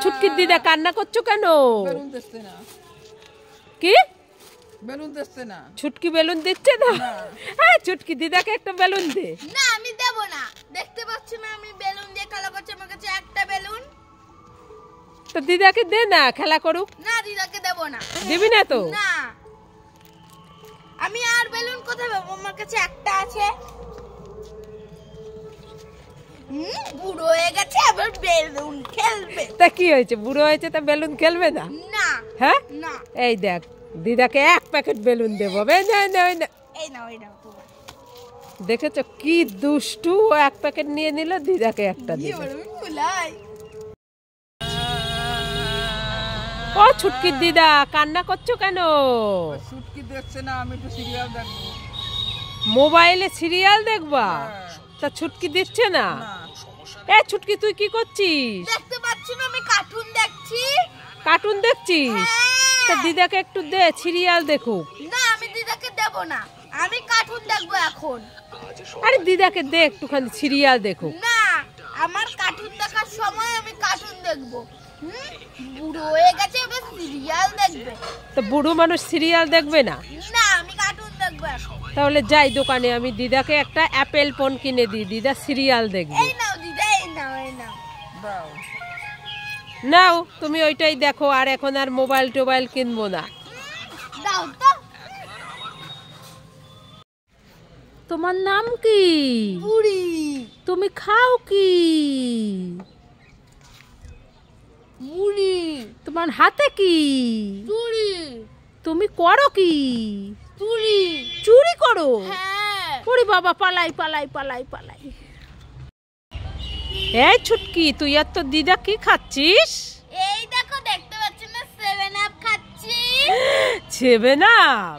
ছুটকির দিদা কান্না করছো কেন? বেলুন দিচ্ছে না। কি বেলুন দিচ্ছে না? ছুটকি বেলুন দিচ্ছে না? হ্যাঁ, ছুটকি দিদাকে একটা বেলুন দে। না আমি দেব না, দেখতে পাচ্ছি না আমি বেলুন দিয়ে খেলা করছি, আমার কাছে একটা বেলুন। তো দিদাকে দে না, খেলা করুক। না দিদাকে দেব না। দিবি না তো? না আমি আর বেলুন কোথায় পাবো, আমার কাছে একটা আছে। বুড়ো হয়ে গেছে আবার বেলুন খেলবে। তা কি হয়েছে, বুড়ো হয়েছে তা বেলুন খেলবে না? না হ্যাঁ না এই দেখ, দিদাকে এক প্যাকেট বেলুন দেবো। এই নাও তোমার। দেখেছো কি দুষ্টু, ও এক প্যাকেট নিয়ে নিল, দিদাকে একটা দিল। ও ছুটকির দিদা কান্না করছো কেন? ছুটকি দেখছে না, আমি একটু সিরিয়াল দেখবো। মোবাইলে সিরিয়াল দেখবা? তা ছুটকি দিচ্ছে না? এ ছুটকি তুই কি করছিস? দেখতে পাচ্ছি না আমি কার্টুন দেখছি। কার্টুন দেখছিস? তা দিদাকে একটু দে, সিরিয়াল দেখুক। না আমি দিদাকে দেব না, আমি কার্টুন দেখবো এখন। আরে দিদাকে দে, একটুখানি সিরিয়াল দেখুক। না আমার কার্টুন দেখার সময় আমি কার্টুন দেখবো। বুড়ো হয়ে গেছে এবার সিরিয়াল দেখবে। তো বুড়ো মানুষ সিরিয়াল দেখবে না? না আমি কার্টুন দেখবো এখন। তাহলে যাই দোকানে, আমি দিদাকে একটা অ্যাপেল ফোন কিনে দিই, দিদা সিরিয়াল দেখবে। এই নাও দিদা, এই নাও দাও। নাও তুমি ওইটাই দেখো, আর এখন আর মোবাইল টোবাইল কিনবো না। দাও তো। তোমার নাম কি? বুড়ি। তুমি খাও কি? মুড়ি। তোমার হাতে কি? চুড়ি। তুমি করো কি? চুড়ি। চুরি করো? হ্যাঁ। ওরে বাবা, পালাই পালাই পালাই পালাই। এই ছুটকি, তুই আর তোর দিদা কি খাচ্ছিস? এই দেখো, দেখতে পাচ্ছি না 7 আপ খাচ্ছি। 7 আপ?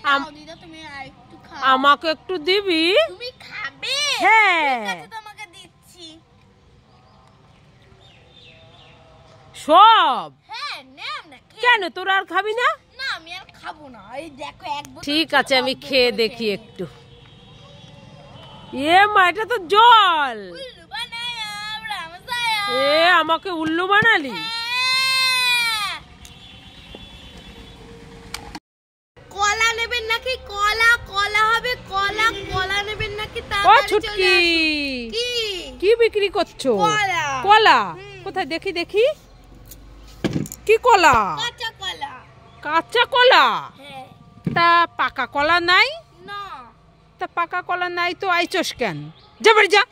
হ্যাঁ নাও দিদা, তুমি আরেকটু খাও। আমাকে একটু দিবি? তুমি খাবে? হ্যাঁ। ঠিক আছে তোমাকে দিচ্ছি। সব? হ্যাঁ নাও না। কেন তোর আর খাবি না? না আমি আর খাবো না, এই দেখো এক বোতল। ঠিক আছে, আমি খেয়ে দেখি একটু। এ মা, এটা তো জল। উল্লু বানায়া রামসায়া। এ আমাকে উল্লু বানালি? কলা নেবেন নাকি? কলা কলা হবে, কলা কলা নেবেন নাকি? ও তাড়াতাড়ি চলে ছুটকি, আসুন। কি কি বিক্রি করছো? কলা। কলা? কোথায় দেখি দেখি। কি কলা? কাঁচা কলা। কাঁচা কলা? হ্যাঁ। তা পাকা কলা নাই? না তা পাকা কলা নাই তো আইচস কেন? যা বাড়ি যা।